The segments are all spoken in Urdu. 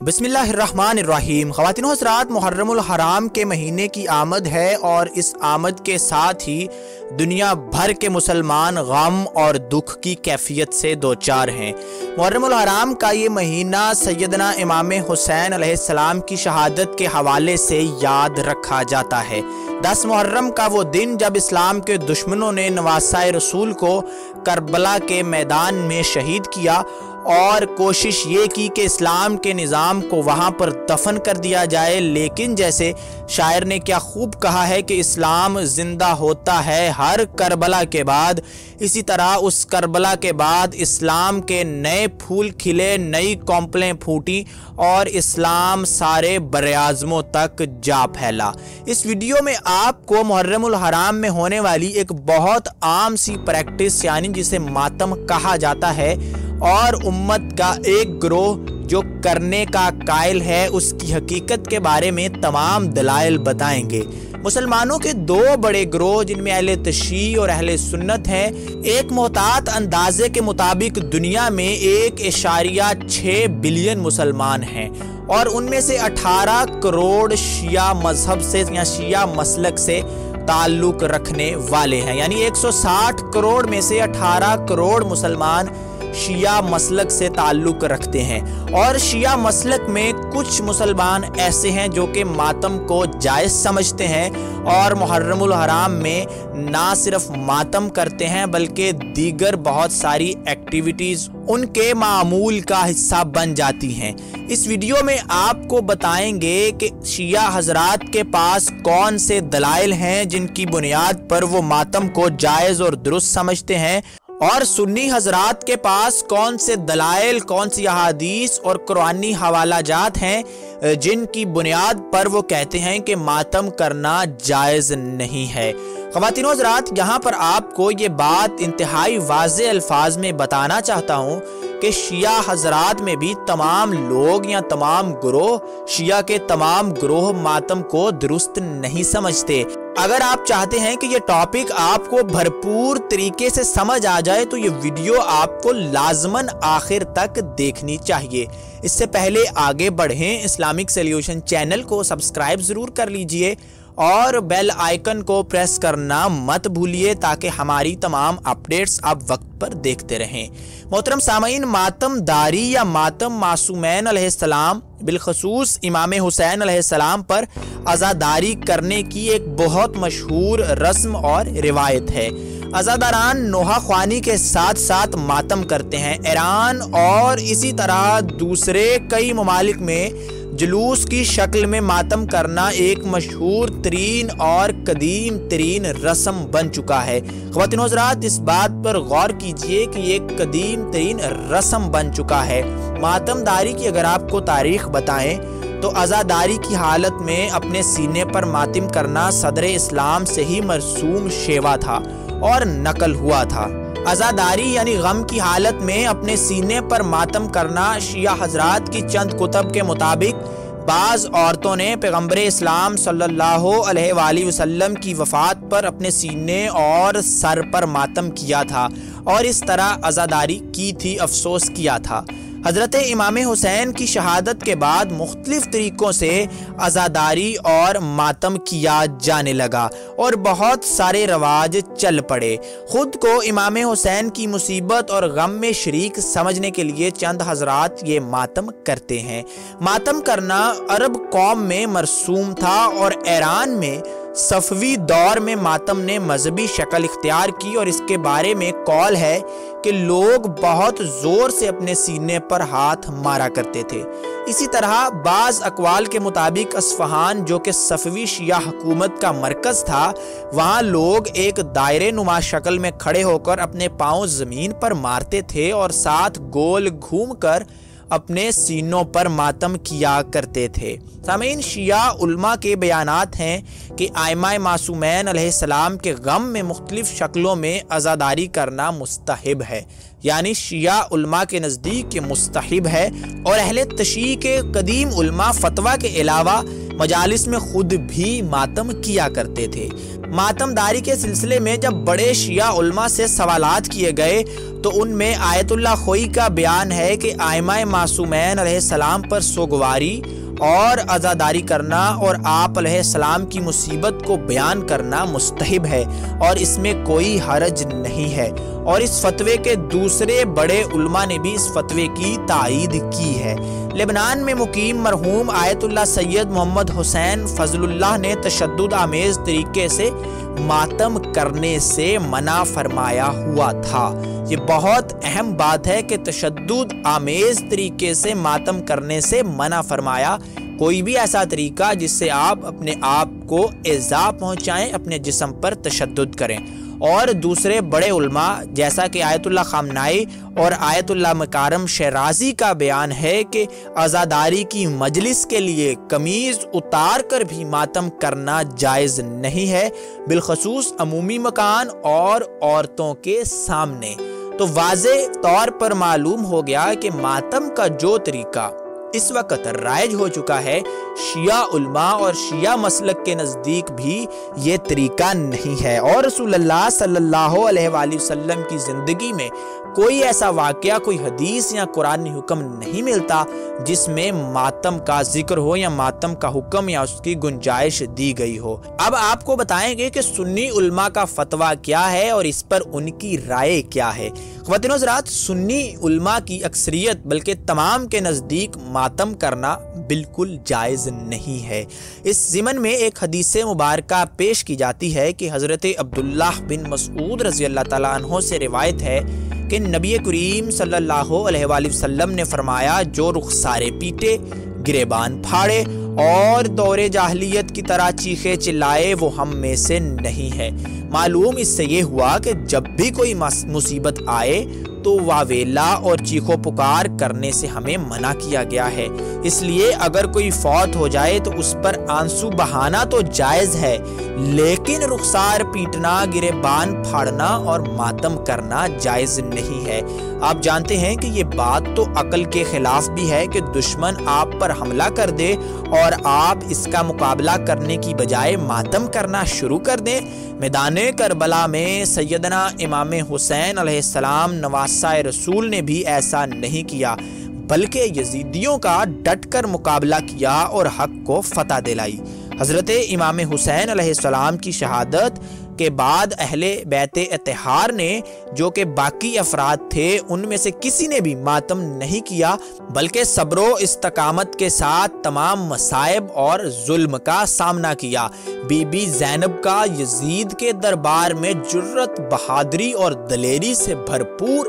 بسم اللہ الرحمن الرحیم۔ خواتین و حضرات، محرم الحرام کے مہینے کی آمد ہے اور اس آمد کے ساتھ ہی دنیا بھر کے مسلمان غم اور دکھ کی کیفیت سے دوچار ہیں۔ محرم الحرام کا یہ مہینہ سیدنا امام حسین علیہ السلام کی شہادت کے حوالے سے یاد رکھا جاتا ہے۔ 10 محرم کا وہ دن جب اسلام کے دشمنوں نے نواسۂ رسول کو کربلا کے میدان میں شہید کیا اور کوشش یہ کی کہ اسلام کے نظام کو وہاں پر دفن کر دیا جائے، لیکن جیسے شاعر نے کیا خوب کہا ہے کہ اسلام زندہ ہوتا ہے ہر کربلا کے بعد، اسی طرح اس کربلا کے بعد اسلام کے نئے پھول کھلے، نئی کونپلیں پھوٹی اور اسلام سارے براعظموں تک جا پھیلا۔ اس ویڈیو میں آپ کو محرم الحرام میں ہونے والی ایک بہت عام سی پریکٹس یعنی جسے ماتم کہا جاتا ہے اور امت کا ایک گروہ جو کرنے کا قائل ہے اس کی حقیقت کے بارے میں تمام دلائل بتائیں گے۔ مسلمانوں کے 2 بڑے گروہ جن میں اہل تشیع اور اہل سنت ہیں، ایک محتاط اندازے کے مطابق دنیا میں 1.6 بلین مسلمان ہیں اور ان میں سے 18 کروڑ شیعہ مذہب سے یا شیعہ مسلک سے تعلق رکھنے والے ہیں، یعنی 160 کروڑ میں سے 18 کروڑ مسلمان شیعہ مسلک سے تعلق رکھتے ہیں، اور شیعہ مسلک میں کچھ مسلمان ایسے ہیں جو کہ ماتم کو جائز سمجھتے ہیں اور محرم الحرام میں نہ صرف ماتم کرتے ہیں بلکہ دیگر بہت ساری ایکٹیویٹیز ان کے معمول کا حصہ بن جاتی ہیں۔ اس ویڈیو میں آپ کو بتائیں گے کہ شیعہ حضرات کے پاس کون سے دلائل ہیں جن کی بنیاد پر وہ ماتم کو جائز اور درست سمجھتے ہیں، اور سنی حضرات کے پاس کون سے دلائل، کون سی احادیث اور قرآنی حوالہ جات ہیں جن کی بنیاد پر وہ کہتے ہیں کہ ماتم کرنا جائز نہیں ہے۔ خواتین و حضرات، یہاں پر آپ کو یہ بات انتہائی واضح الفاظ میں بتانا چاہتا ہوں کہ شیعہ حضرات میں بھی تمام لوگ یا تمام گروہ، شیعہ کے تمام گروہ ماتم کو درست نہیں سمجھتے۔ اگر آپ چاہتے ہیں کہ یہ ٹاپک آپ کو بھرپور طریقے سے سمجھ آ جائے تو یہ ویڈیو آپ کو لازماً آخر تک دیکھنی چاہیے۔ اس سے پہلے آگے بڑھیں، اسلامک سلیوشن چینل کو سبسکرائب ضرور کر لیجئے اور بیل آئیکن کو پریس کرنا مت بھولیے تاکہ ہماری تمام اپڈیٹس آپ وقت پر دیکھتے رہیں۔ محترم سامعین، ماتم داری یا ماتم معصومین علیہ السلام بالخصوص امام حسین علیہ السلام پر عزاداری کرنے کی ایک بہت مشہور رسم اور روایت ہے۔ عزاداران نوحہ خوانی کے ساتھ ساتھ ماتم کرتے ہیں۔ ایران اور اسی طرح دوسرے کئی ممالک میں جلوس کی شکل میں ماتم کرنا ایک مشہور ترین اور قدیم ترین رسم بن چکا ہے۔ خواتین و حضرات، اس بات پر غور کیجئے کہ یہ ایک قدیم ترین رسم بن چکا ہے۔ ماتم داری کی اگر آپ کو تاریخ بتائیں تو عزاداری کی حالت میں اپنے سینے پر ماتم کرنا صدر اسلام سے ہی مرسوم شیوا تھا اور نقل ہوا تھا۔ عزاداری یعنی غم کی حالت میں اپنے سینے پر ماتم کرنا شیعہ حضرات کی چند کتب کے مطابق بعض عورتوں نے پیغمبر اسلام صلی اللہ علیہ وآلہ وسلم کی وفات پر اپنے سینے اور سر پر ماتم کیا تھا اور اس طرح عزاداری کی تھی، افسوس کیا تھا۔ حضرت امام حسین کی شہادت کے بعد مختلف طریقوں سے عزاداری اور ماتم کیا جانے لگا اور بہت سارے رواج چل پڑے۔ خود کو امام حسین کی مصیبت اور غم میں شریک سمجھنے کے لیے چند حضرات یہ ماتم کرتے ہیں۔ ماتم کرنا عرب قوم میں مرسوم تھا اور ایران میں صفوی دور میں ماتم نے مذہبی شکل اختیار کی اور اس کے بارے میں قول ہے کہ لوگ بہت زور سے اپنے سینے پر ہاتھ مارا کرتے تھے۔ اسی طرح بعض اقوال کے مطابق اصفہان جو کہ صفوی شیعہ حکومت کا مرکز تھا، وہاں لوگ ایک دائرے نما شکل میں کھڑے ہو کر اپنے پاؤں زمین پر مارتے تھے اور ساتھ گول گھوم کر اپنے سینوں پر ماتم کیا کرتے تھے۔ سامعین، شیعہ علماء کے بیانات ہیں کہ ائمہ معصومین علیہ السلام کے غم میں مختلف شکلوں میں عزاداری کرنا مستحب ہے، یعنی شیعہ علماء کے نزدیک یہ مستحب ہے، اور اہل تشیع کے قدیم علماء فتویٰ کے علاوہ مجالس میں خود بھی ماتم کیا کرتے تھے۔ ماتم داری کے سلسلے میں جب بڑے شیعہ علماء سے سوالات کیے گئے تو ان میں آیت اللہ خوئی کا بیان ہے کہ ائمہ معصومین علیہ السلام پر سوگواری اور عزاداری کرنا اور آپ علیہ السلام کی مصیبت کو بیان کرنا مستحب ہے اور اس میں کوئی حرج نہیں ہے، اور اس فتوے کے دوسرے بڑے علماء نے بھی اس فتوے کی تائید کی ہے۔ لبنان میں مقیم مرحوم آیت اللہ سید محمد حسین فضل اللہ نے تشدد آمیز طریقے سے ماتم کرنے سے منع فرمایا ہوا تھا۔ یہ بہت اہم بات ہے کہ تشدد آمیز طریقے سے ماتم کرنے سے منع فرمایا، کوئی بھی ایسا طریقہ جس سے آپ اپنے آپ کو ایذا پہنچائیں، اپنے جسم پر تشدد کریں۔ اور دوسرے بڑے علماء جیسا کہ آیت اللہ خامنائی اور آیت اللہ مکارم شیرازی کا بیان ہے کہ عزاداری کی مجلس کے لیے قمیض اتار کر بھی ماتم کرنا جائز نہیں ہے، بالخصوص عمومی مکان اور عورتوں کے سامنے۔ تو واضح طور پر معلوم ہو گیا کہ ماتم کا جو طریقہ اس وقت رائج ہو چکا ہے، شیعہ علماء اور شیعہ مسلک کے نزدیک بھی یہ طریقہ نہیں ہے، اور رسول اللہ صلی اللہ علیہ وآلہ وسلم کی زندگی میں کوئی ایسا واقعہ، کوئی حدیث یا قرآنی حکم نہیں ملتا جس میں ماتم کا ذکر ہو یا ماتم کا حکم یا اس کی گنجائش دی گئی ہو۔ اب آپ کو بتائیں گے کہ سنی علماء کا فتویٰ کیا ہے اور اس پر ان کی رائے کیا ہے۔ خواتین و حضرات، سنی علماء کی اکثریت بلکہ تمام کے نزدیک ماتم کرنا بالکل جائز نہیں ہے۔ اس ضمن میں ایک حدیث مبارکہ پیش کی جاتی ہے کہ حضرت عبداللہ بن مسعود رضی اللہ تعالیٰ عنہ سے روایت ہے کہ نبی کریم صلی اللہ علیہ وآلہ وسلم نے فرمایا، جو رخسارے پیٹے، گریبان پھاڑے اور دور جاہلیت کی طرح چیخے چلائے وہ ہم میں سے نہیں ہے۔ معلوم اس سے یہ ہوا کہ جب بھی کوئی مصیبت آئے تو واویلا اور چیخو پکار کرنے سے ہمیں منع کیا گیا ہے۔ اس لیے اگر کوئی فوت ہو جائے تو اس پر آنسو بہانا تو جائز ہے، لیکن رخسار پیٹنا، گریبان پھاڑنا اور ماتم کرنا جائز نہیں ہے۔ آپ جانتے ہیں کہ یہ بات تو عقل کے خلاف بھی ہے کہ دشمن آپ پر حملہ کر دے اور آپ اس کا مقابلہ کرنے کی بجائے ماتم کرنا شروع کر دیں۔ میدان کربلا میں سیدنا امام حسین علیہ السلام نواسہ رسول نے بھی ایسا نہیں کیا، بلکہ یزیدیوں کا ڈٹ کر مقابلہ کیا اور حق کو فتح دلائی۔ حضرت امام حسین علیہ السلام کی شہادت کے بعد اہل بیت اطہار نے، جو کہ باقی افراد تھے، ان میں سے کسی نے بھی ماتم نہیں کیا، بلکہ صبر و استقامت کے ساتھ تمام مصائب اور ظلم کا سامنا کیا۔ بی بی زینب کا یزید کے دربار میں جرت، بہادری اور دلیری سے بھرپور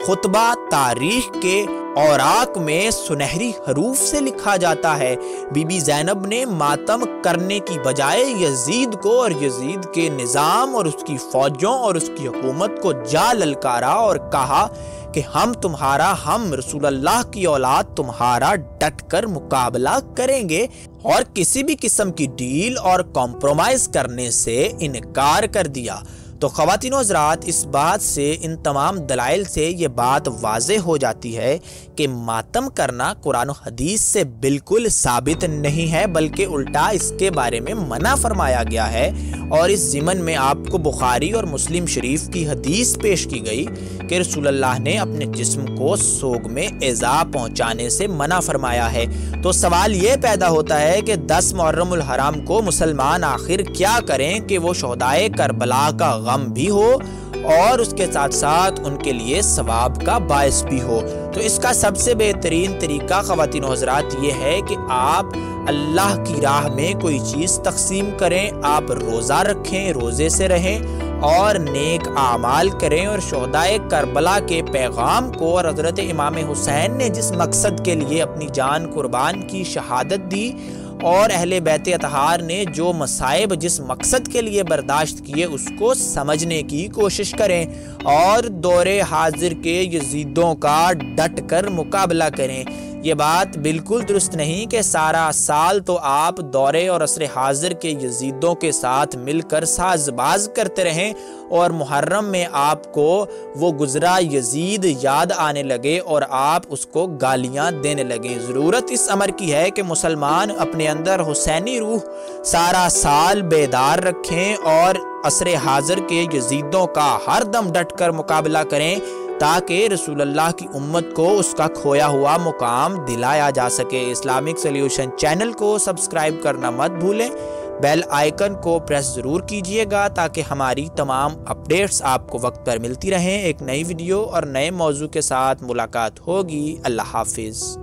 خطبہ تاریخ کے اوراق میں سنہری حروف سے لکھا جاتا ہے۔ بی بی زینب نے ماتم کرنے کی بجائے یزید کو اور یزید کے نظام اور اس کی فوجوں اور اس کی حکومت کو جا للکارا اور کہا کہ ہم رسول اللہ کی اولاد تمہارا ڈٹ کر مقابلہ کریں گے، اور کسی بھی قسم کی ڈیل اور کمپرومائز کرنے سے انکار کر دیا۔ تو خواتین و حضرات، اس بات سے، ان تمام دلائل سے یہ بات واضح ہو جاتی ہے کہ ماتم کرنا قرآن و حدیث سے بالکل ثابت نہیں ہے، بلکہ الٹا اس کے بارے میں منع فرمایا گیا ہے۔ اور اس ضمن میں آپ کو بخاری اور مسلم شریف کی حدیث پیش کی گئی کہ رسول اللہ نے اپنے جسم کو سوگ میں ایذا پہنچانے سے منع فرمایا ہے۔ تو سوال یہ پیدا ہوتا ہے کہ 10 محرم الحرام کو مسلمان آخر کیا کریں کہ وہ شہدائے کربلا کا غم بھی ہو اور اس کے ساتھ ساتھ ان کے لیے ثواب کا باعث بھی ہو۔ تو اس کا سب سے بہترین طریقہ خواتین و حضرات یہ ہے کہ آپ اللہ کی راہ میں کوئی چیز تقسیم کریں، آپ روزہ رکھیں، روزے سے رہیں اور نیک اعمال کریں، اور شہدائے کربلا کے پیغام کو اور حضرت امام حسین نے جس مقصد کے لیے اپنی جان قربان کی، شہادت دی، اور اہل بیت اطہار نے جو مصائب جس مقصد کے لیے برداشت کیے اس کو سمجھنے کی کوشش کریں، اور دور حاضر کے یزیدوں کا ڈٹ کر مقابلہ کریں۔ یہ بات بالکل درست نہیں کہ سارا سال تو آپ دورے اور عصر حاضر کے یزیدوں کے ساتھ مل کر ساز باز کرتے رہیں اور محرم میں آپ کو وہ گزرا یزید یاد آنے لگے اور آپ اس کو گالیاں دینے لگیں۔ ضرورت اس امر کی ہے کہ مسلمان اپنے اندر حسینی روح سارا سال بیدار رکھیں اور عصر حاضر کے یزیدوں کا ہر دم ڈٹ کر مقابلہ کریں تاکہ رسول اللہ کی امت کو اس کا کھویا ہوا مقام دلایا جا سکے۔ اسلامک سلیوشن چینل کو سبسکرائب کرنا مت بھولیں، بیل آئیکن کو پریس ضرور کیجئے گا تاکہ ہماری تمام اپڈیٹس آپ کو وقت پر ملتی رہیں۔ ایک نئی ویڈیو اور نئے موضوع کے ساتھ ملاقات ہوگی۔ اللہ حافظ۔